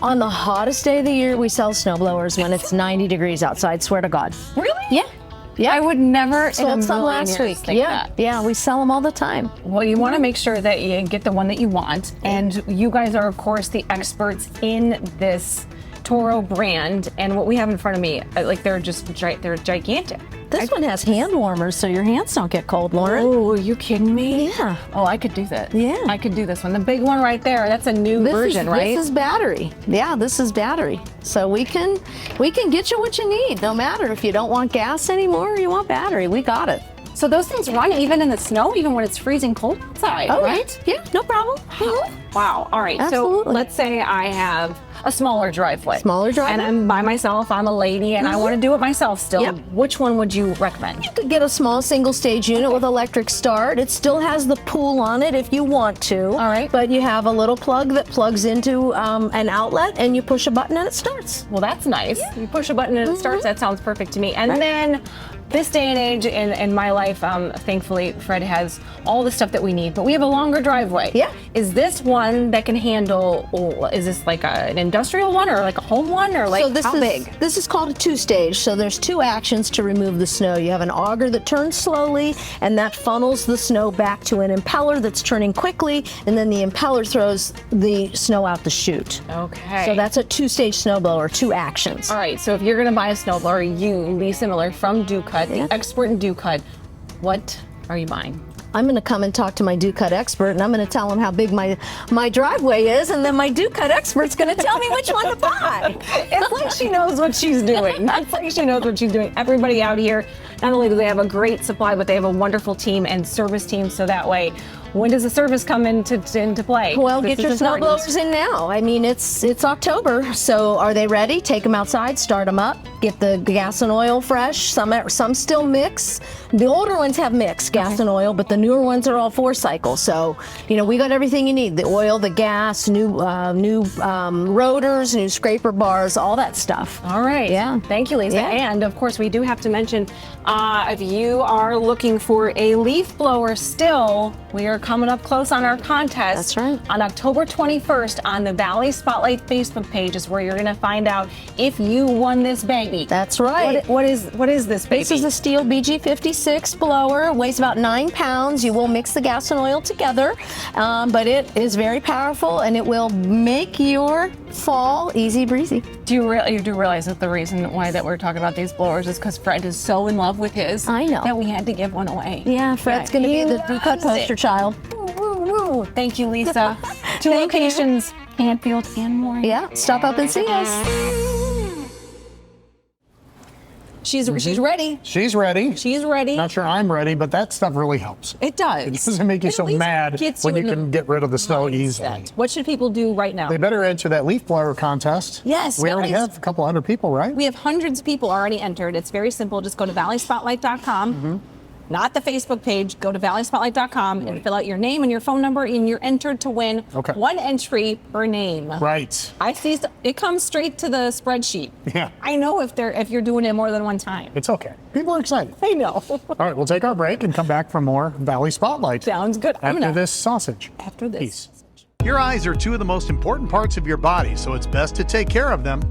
On the hottest day of the year, we sell snowblowers when it's 90 degrees outside. Swear to God. Really? Yeah. Yeah. I would never sold some last week. Yeah, we sell them all the time. Well, you want to make sure that you get the one that you want, and you guys are, of course, the experts in this Toro brand. And what we have in front of me, they're gigantic. This one has hand warmers, so your hands don't get cold, Lauren. Oh, are you kidding me? Yeah. Oh, I could do that. Yeah. I could do this one. The big one right there, that's a new version, right? This is battery. Yeah, this is battery. So we can get you what you need, no matter if you don't want gas anymore or you want battery. We got it. So those things run even in the snow, even when it's freezing cold outside, Oh, right? Yeah, no problem. Wow. All right. Absolutely. So let's say I have a smaller driveway. Smaller driveway. And I'm by myself. I'm a lady, and I want to do it myself still. Yep. Which one would you recommend? You could get a small single stage unit with electric start. It still has the pool on it if you want to. All right. But you have a little plug that plugs into an outlet, and you push a button and it starts. Well, that's nice. You push a button and it starts. That sounds perfect to me. And then this day and age in my life, thankfully, Fred has all the stuff that we need, but we have a longer driveway. Yeah. Is this one that can handle, is this like an industrial one or like a home one or like how big? This is called a two-stage. So there's two actions to remove the snow. You have an auger that turns slowly, and that funnels the snow back to an impeller that's turning quickly, and then the impeller throws the snow out the chute. Okay. So that's a two-stage snowblower, two actions. All right, so if you're gonna buy a snowblower, you, Lisa Miller from Dew Cut, the expert in Dew Cut, what are you buying? I'm going to come and talk to my Dew Cut expert, and I'm going to tell him how big my driveway is, and then my Dew Cut expert's going to tell me which one to buy. It's like she knows what she's doing. It's like she knows what she's doing. Everybody out here, not only do they have a great supply, but they have a wonderful team and service team, so that way, when does the service come into play? Well, This get your is important. snowblowers in now. I mean, it's October, so are they ready? Take them outside, start them up, get the gas and oil fresh. Some still mix. The older ones have mixed gas and oil, but the newer ones are all 4-cycle. So, we got everything you need: the oil, the gas, new rotors, new scraper bars, all that stuff. All right. Yeah. Thank you, Lisa. Yeah. And of course, we do have to mention if you are looking for a leaf blower still, we are coming up close on our contest. That's right. On October 21st on the Valley Spotlight Facebook page is where you're going to find out if you won this baby. That's right. What is this baby? This is a Steel BG56 blower. It weighs about 9 pounds. You will mix the gas and oil together, but it is very powerful, and it will make your fall easy breezy. You do realize that the reason why that we're talking about these blowers is because Fred is so in love with his. I know. That we had to give one away. Yeah, Fred's going to be the Dew Cut poster child. Woo. Thank you, Lisa. Two locations, Canfield and Moore. Yeah, stop up and see us. She's ready. She's ready. She's ready. Not sure I'm ready, but that stuff really helps. It does. It doesn't make you so mad when you can get rid of the snow easily. What should people do right now? They better enter that leaf blower contest. Yes. We already have a couple hundred people, right? We have hundreds of people already entered. It's very simple. Just go to valleyspotlight.com. Not the Facebook page. Go to valleyspotlight.com and fill out your name and your phone number, and you're entered to win one entry per name. Right. I see it comes straight to the spreadsheet. Yeah. I know if you're doing it more than one time. It's okay. People are excited. I know. All right, we'll take our break and come back for more Valley Spotlight. Sounds good. After this sausage. After this. Peace. Your eyes are two of the most important parts of your body, so it's best to take care of them.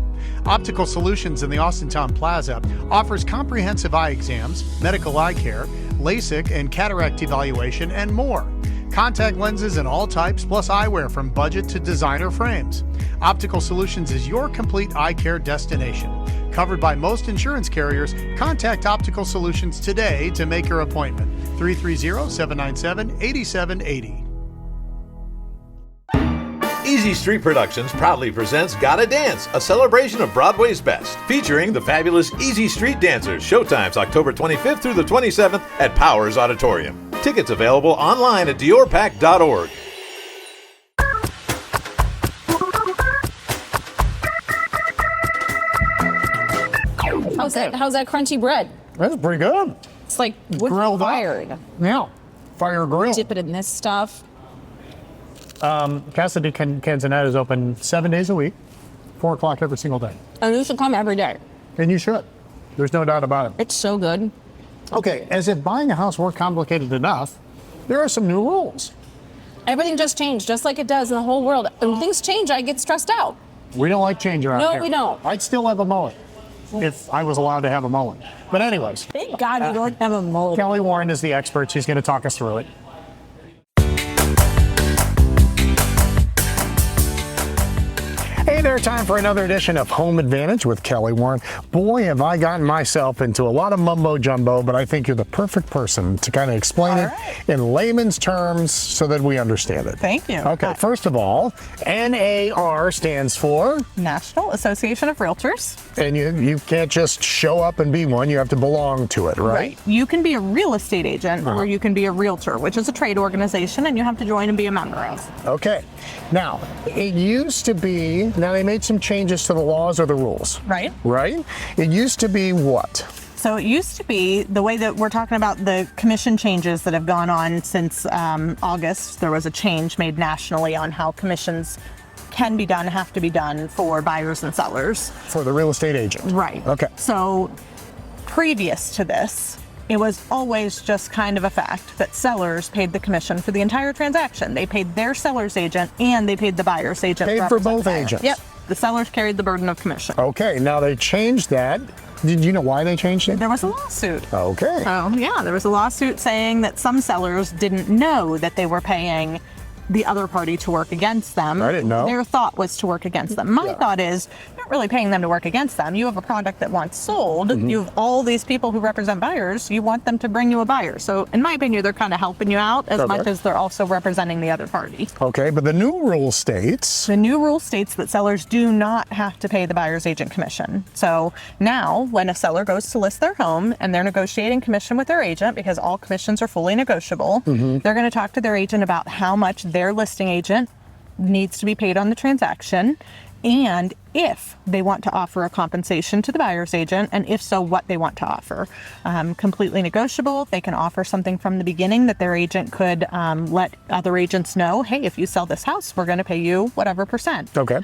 Optical Solutions in the Austintown Plaza offers comprehensive eye exams, medical eye care, LASIK and cataract evaluation, and more. Contact lenses in all types, plus eyewear from budget to designer frames. Optical Solutions is your complete eye care destination. Covered by most insurance carriers, contact Optical Solutions today to make your appointment. 330-797-8780. Easy Street Productions proudly presents Gotta Dance, a celebration of Broadway's best, featuring the fabulous Easy Street Dancers. Showtimes October 25th through the 27th at Powers Auditorium. Tickets available online at diorpack.org. How's that crunchy bread? That's pretty good. It's like grilled fired. Yeah, fire grill. Dip it in this stuff. Casa di Canzonetta is open 7 days a week, 4 o'clock every single day. And you should come every day. And you should. There's no doubt about it. It's so good. Okay, as if buying a house weren't complicated enough, there are some new rules. Everything just changed, just like it does in the whole world. When things change, I get stressed out. We don't like change around here. No, we don't. I'd still have a mullet if I was allowed to have a mullet. But anyways. Thank God you don't have a mullet. Kelly Warren is the expert. She's going to talk us through it. Hey there, time for another edition of Home Advantage with Kelly Warren. Boy, have I gotten myself into a lot of mumbo jumbo, but I think you're the perfect person to kind of explain it in layman's terms so that we understand it. Thank you. Okay, first of all, NAR stands for? National Association of Realtors. And you can't just show up and be one, you have to belong to it, right? You can be a real estate agent or you can be a realtor, which is a trade organization, and you have to join and be a member of. Okay. Now, it used to be, now they made some changes to the laws or the rules. Right. Right? It used to be what? So it used to be the way that we're talking about the commission changes that have gone on since August. There was a change made nationally on how commissions can be done, have to be done for buyers and sellers. For the real estate agent. Right. Okay. So previous to this, it was always just kind of a fact that sellers paid the commission for the entire transaction. They paid their seller's agent and they paid the buyer's agent. Paid for both agents. Yep. The sellers carried the burden of commission. Okay, now they changed that. Did you know why they changed it? There was a lawsuit. Okay. So yeah, there was a lawsuit saying that some sellers didn't know that they were paying the other party to work against them. I didn't know. Their thought was to work against them. My thought is, you're not really paying them to work against them. You have a product that wants sold. You have all these people who represent buyers. You want them to bring you a buyer. So in my opinion, they're kind of helping you out as much as they're also representing the other party. Okay, but the new rule states? The new rule states that sellers do not have to pay the buyer's agent commission. So now when a seller goes to list their home and they're negotiating commission with their agent, because all commissions are fully negotiable, they're going to talk to their agent about how much their listing agent needs to be paid on the transaction, and if they want to offer a compensation to the buyer's agent, and if so, what they want to offer. Completely negotiable. They can offer something from the beginning that their agent could let other agents know, hey, if you sell this house, we're going to pay you whatever percent. Okay.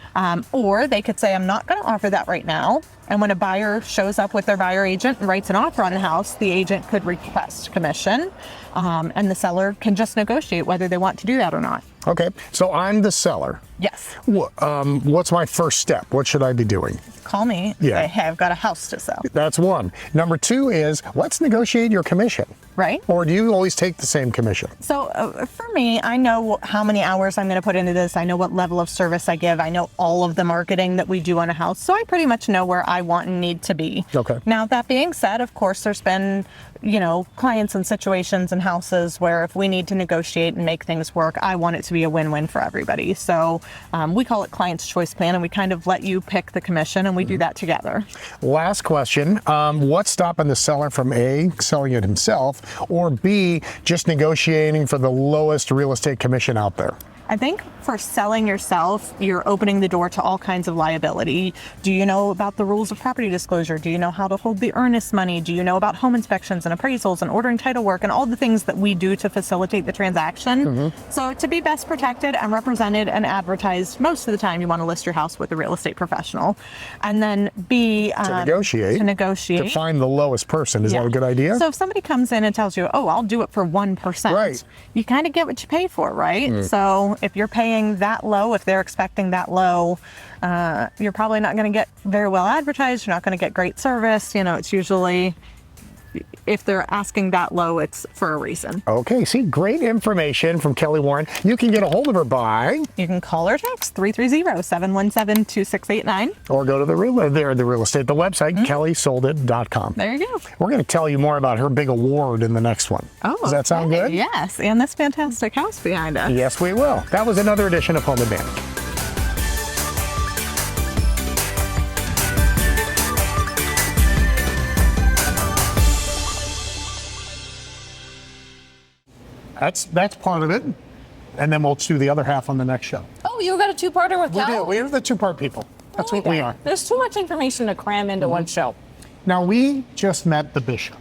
Or they could say, I'm not going to offer that right now. And when a buyer shows up with their buyer agent and writes an offer on the house, the agent could request commission, and the seller can just negotiate whether they want to do that or not. Okay, so I'm the seller. Yes. What's my first step? What should I be doing? Call me. Yeah. Say, hey, I've got a house to sell. That's one. Number two is, let's negotiate your commission. Right. Or do you always take the same commission? So for me, I know how many hours I'm going to put into this. I know what level of service I give. I know all of the marketing that we do on a house. So I pretty much know where I want and need to be. Okay. Now, that being said, of course, there's been, clients and situations and houses where if we need to negotiate and make things work, I want it to be a win-win for everybody. So we call it client's choice plan, and we kind of let you pick the commission, and we do that together. Last question. What's stopping the seller from A, selling it himself, or B, just negotiating for the lowest real estate commission out there? I think for selling yourself, you're opening the door to all kinds of liability. Do you know about the rules of property disclosure? Do you know how to hold the earnest money? Do you know about home inspections and appraisals and ordering title work and all the things that we do to facilitate the transaction? So to be best protected and represented and advertised, most of the time you want to list your house with a real estate professional. And then B, to negotiate. To find the lowest person. Is that a good idea? So if somebody comes in and tells you, oh, I'll do it for 1%, right, you kind of get what you pay for, right? So if you're paying that low, if they're expecting that low, you're probably not going to get very well advertised. You're not going to get great service. It's usually, if they're asking that low, it's for a reason. Okay, see, great information from Kelly Warren. You can get a hold of her by? You can call or text 330-717-2689. Or go to the real estate, the website, kellysoldit.com. There you go. We're going to tell you more about her big award in the next one. Oh, does that sound good? Yes, and this fantastic house behind us. Yes, we will. That was another edition of Home Advantage. That's part of it, and then we'll do the other half on the next show. Oh, you got a two-parter with Cal? We do. We are the two-part people. That's what we are. There's too much information to cram into one show. Now, we just met the bishop.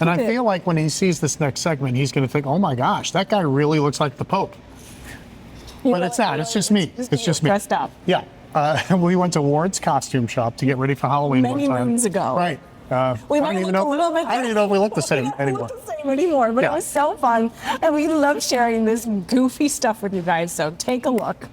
And I feel like when he sees this next segment, he's going to think, oh my gosh, that guy really looks like the Pope. But it's not. It's just me. It's just me. Dressed up. Yeah. We went to Ward's costume shop to get ready for Halloween Many one time. moons ago. Right. We might look a little bit. I don't even know if we look the same anymore. But it was so fun, and we love sharing this goofy stuff with you guys. So take a look.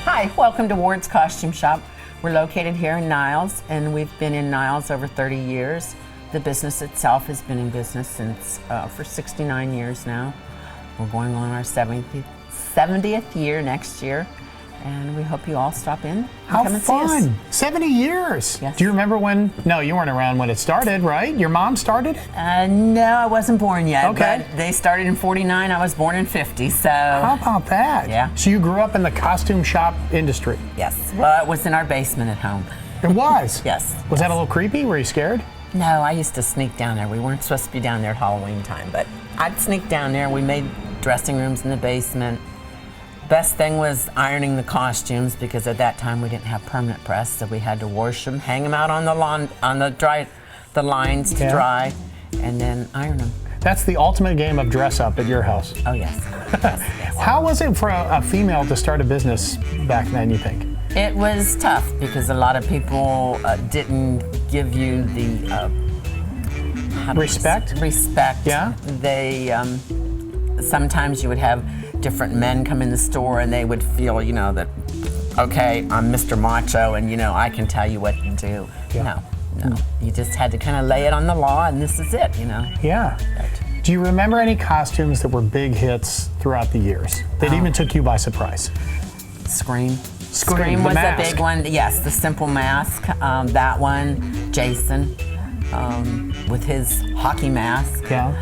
Hi, welcome to Ward's Costume Shop. We're located here in Niles, and we've been in Niles over 30 years. The business itself has been in business since for 69 years now. We're going on our 70th year next year, and we hope you all stop in and How come and fun! see us. 70 years. Yes. Do you remember when? No, you weren't around when it started, right? Your mom started? No, I wasn't born yet. Okay. But they started in 49. I was born in 50. So. How about that? Yeah. So you grew up in the costume shop industry? Yes. Well, it was in our basement at home. It was? Yes. Was that a little creepy? Were you scared? No, I used to sneak down there. We weren't supposed to be down there at Halloween time, but I'd sneak down there. We made dressing rooms in the basement. Best thing was ironing the costumes, because at that time we didn't have permanent press, so we had to wash them, hang them out on the lawn, on the lines to dry, and then iron them. That's the ultimate game of dress up at your house. Oh yes. How was it for a female to start a business back then, you think? It was tough because a lot of people didn't give you the respect. Respect. Yeah. They sometimes you would have different men come in the store and they would feel, that, okay, I'm Mr. Macho and I can tell you what to do. Yeah. No. You just had to kind of lay it on the law, and this is it. Yeah. Do you remember any costumes that were big hits throughout the years that even took you by surprise? Scream. Scream was mask. a big one. Yes, the simple mask. That one. Jason, with his hockey mask. Yeah.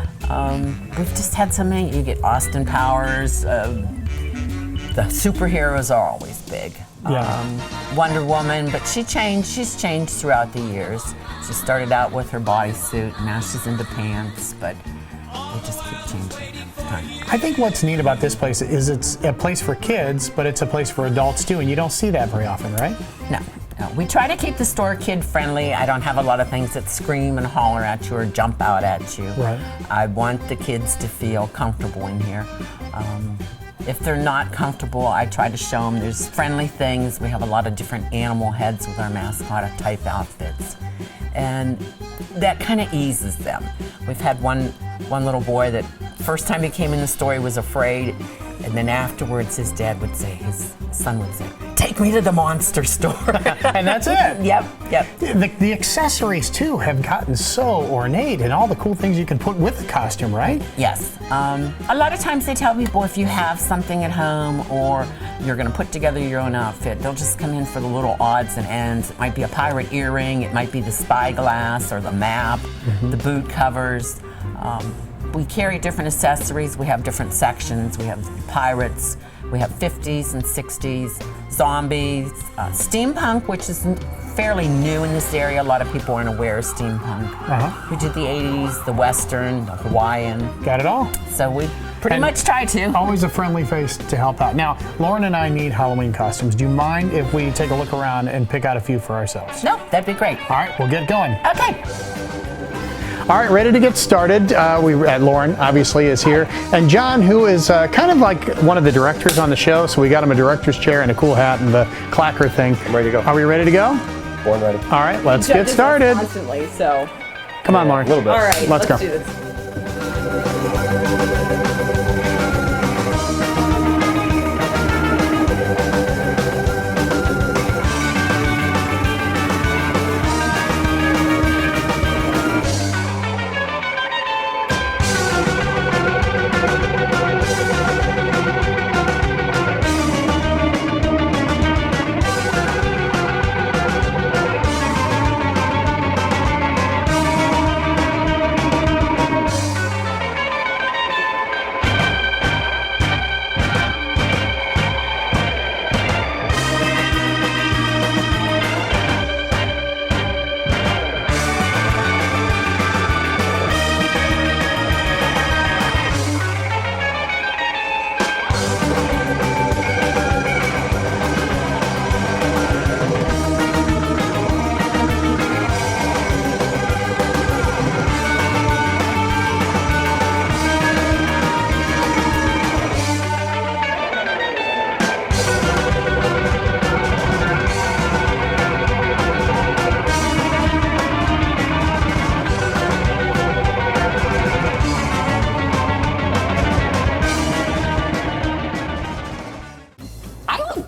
We've just had so many. You get Austin Powers. The superheroes are always big. Yeah. Wonder Woman, but she's changed throughout the years. She started out with her bodysuit, and now she's into pants, but they just keep changing. I think what's neat about this place is it's a place for kids, but it's a place for adults too, and you don't see that very often, right? No. We try to keep the store kid friendly. I don't have a lot of things that scream and holler at you or jump out at you. Right. I want the kids to feel comfortable in here. If they're not comfortable, I try to show them there's friendly things. We have a lot of different animal heads with our mascot type outfits. And that kind of eases them. We've had one little boy that first time he came in the store, he was afraid. And then afterwards, his son would say, take me to the monster store. And that's it. Yep. The accessories too have gotten so ornate, and all the cool things you can put with the costume, right? Yes. A lot of times they tell people if you have something at home or you're going to put together your own outfit, they'll just come in for the little odds and ends. It might be a pirate earring, it might be the spyglass or the map, the boot covers. We carry different accessories. We have different sections. We have pirates. We have 50s and 60s, zombies, steampunk, which is fairly new in this area. A lot of people aren't aware of steampunk. We do the 80s, the Western, the Hawaiian. Got it all. So we pretty much try to. Always a friendly face to help out. Now, Lauren and I need Halloween costumes. Do you mind if we take a look around and pick out a few for ourselves? No, that'd be great. All right, we'll get going. Okay. All right, ready to get started. Lauren, obviously, is here. And John, who is kind of like one of the directors on the show, so we got him a director's chair and a cool hat and the clacker thing. I'm ready to go. Are we ready to go? Born ready. All right, let's get started. Constantly, so. Come on, Lauren. A little bit. All right, let's go. do this.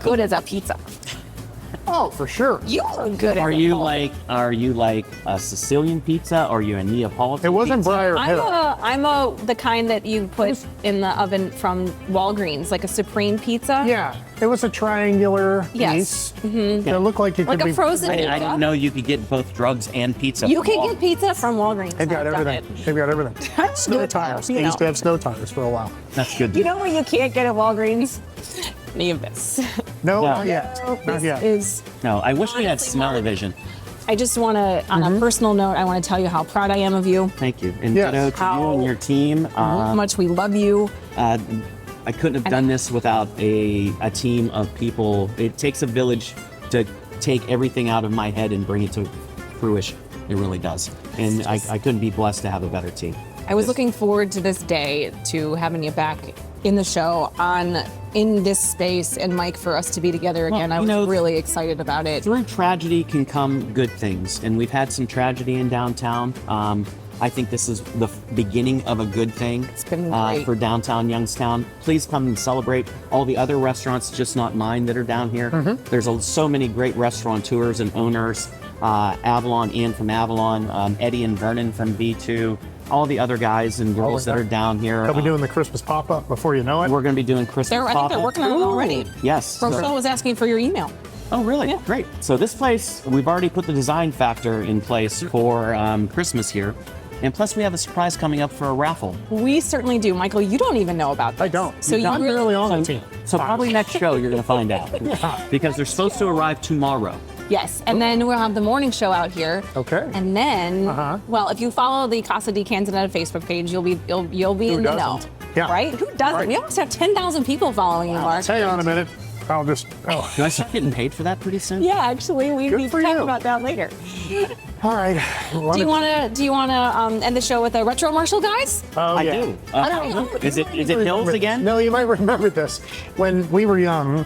Good as a pizza. Oh, for sure. You are good. Are you like a Sicilian pizza, or are you a Neapolitan? It wasn't pizza? Briar Hill. I'm the kind that you put in the oven from Walgreens, like a supreme pizza. Yeah, it was a triangular Yes. piece. It looked like it Like could a be frozen I pizza. didn't know you could get both drugs and pizza. You from can get pizza from Walgreens. They've got I've done everything. it. They've got everything. Snow tires. They used to have snow tires for a while. That's good. You know what you can't get at Walgreens? Any of this. No, No. not yet. Not This yet. is. No, I wish we had smell-o-vision. I just want to, on a personal note, I want to tell you how proud I am of you. Thank you. And Yes. ditto to you and your team. How much we love you. I couldn't have done this without a team of people. It takes a village to take everything out of my head and bring it to fruition. It really does. And I couldn't be blessed to have a better team. I was looking forward to this day, to having you back in the show in this space, and Mike, for us to be together again. I was really excited about it. Through tragedy can come good things, and we've had some tragedy in downtown. I think this is the beginning of a good thing. It's been great. For downtown Youngstown. Please come and celebrate all the other restaurants, just not mine, that are down here. There's so many great restaurateurs and owners. Avalon, Ian from Avalon, Eddie and Vernon from V2, all the other guys and girls that are down here. They'll be doing the Christmas pop-up before you know it. We're going to be doing Christmas I think pop-up. they're working on it already. Yes. Rochelle was asking for your email. Oh, really? Yeah. Great. So this place, we've already put the design factor in place for Christmas here. And plus, we have a surprise coming up for a raffle. We certainly do. Michael, you don't even know about this. I don't. So I'm you really on the team. So probably next show you're going to find out. Because they're supposed to arrive tomorrow. Yes, and then we'll have the morning show out here. Okay. And then, well, if you follow the Casa di Canzonetta Facebook page, you'll be in the know. Yeah. Right? Who doesn't? Right. We almost have 10,000 people following you, Mark. Hang on a minute. I'll just. Oh. Do I start getting paid for that pretty soon? Yeah, actually, we need to talk about that later. All right. Do you want to end the show with a retro Marshall, guys? Oh, I yeah. do. I don't know. Is it Hills again? No, you might remember this. When we were young,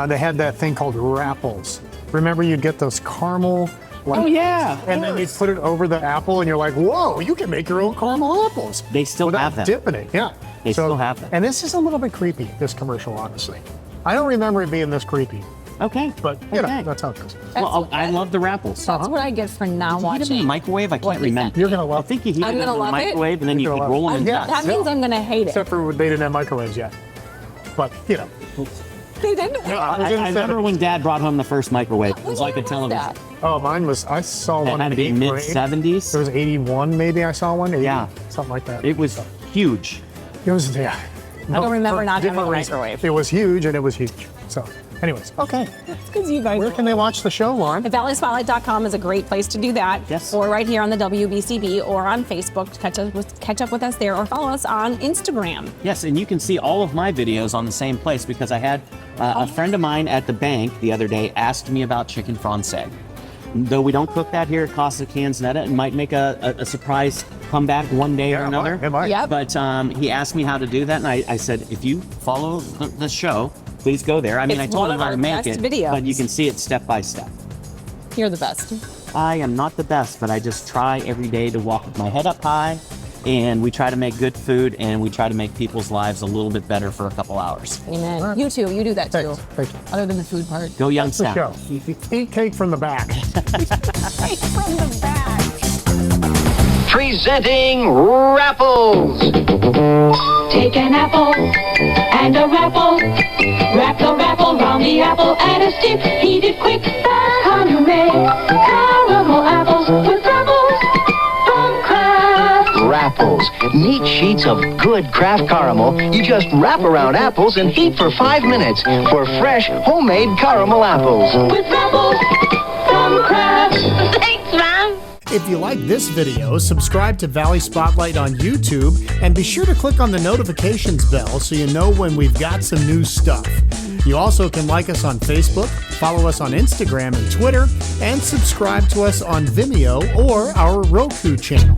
they had that thing called Rapples. Remember, you'd get those caramel. Oh, yeah. And then you put it over the apple, and you're like, whoa, you can make your own caramel apples. They still have them. Dipping it, yeah. They still have them. And this is a little bit creepy, this commercial, honestly. I don't remember it being this creepy. Okay. But, you know, that's how it goes. Well, I love the Rapples. That's what I get for not Did you heat them in the watching. microwave? I can't remember. You're going to love I think you heat I'm them in gonna the love it. microwave, and then you could roll them in Yeah. That means I'm going to hate it. Except for they didn't have microwaves yet. But, you know. They didn't. I remember when Dad brought home the first microwave. It was like a television. Oh, mine was, I saw It one had in to be eighth grade. mid-70s. It was 81, maybe I saw one. 80, Yeah. Something like that. It was huge. It was, yeah. I don't remember For not having a different reasons. microwave. It was huge, and it was huge. So, anyways, okay. Because you guys. Where can they watch the show, Lauren? ValleySpotlight.com is a great place to do that. Yes. Or right here on the WBCB or on Facebook to catch up with us there, or follow us on Instagram. Yes, and you can see all of my videos on the same place, because I had a friend of mine at the bank the other day asked me about chicken francais. Though we don't cook that here at Casa di Canzonetta, it might make a surprise comeback one day or another. It might. Yep. But he asked me how to do that, and I said, if you follow the show, please go there. I mean, It's I told one him of how our to make best it, videos. but you can see it step by step. You're the best. I am not the best, but I just try every day to walk with my head up high, and we try to make good food, and we try to make people's lives a little bit better for a couple hours. Amen. You too. You do that too. Thank you. Other than the food part. Go That's the Youngstown. show. Eat cake from the back. From the back. Presenting Rapples. Take an apple and a rapple. Wrap the rapple round the apple and a stick. Heat it quick. That's how you make caramel apples with Rapples from Kraft. Rapples. Neat sheets of good Kraft caramel. You just wrap around apples and heat for 5 minutes for fresh, homemade caramel apples. With Rapples from Kraft. Thanks, Mom. If you like this video, subscribe to Valley Spotlight on YouTube, and be sure to click on the notifications bell so you know when we've got some new stuff. You also can like us on Facebook, follow us on Instagram and Twitter, and subscribe to us on Vimeo or our Roku channel.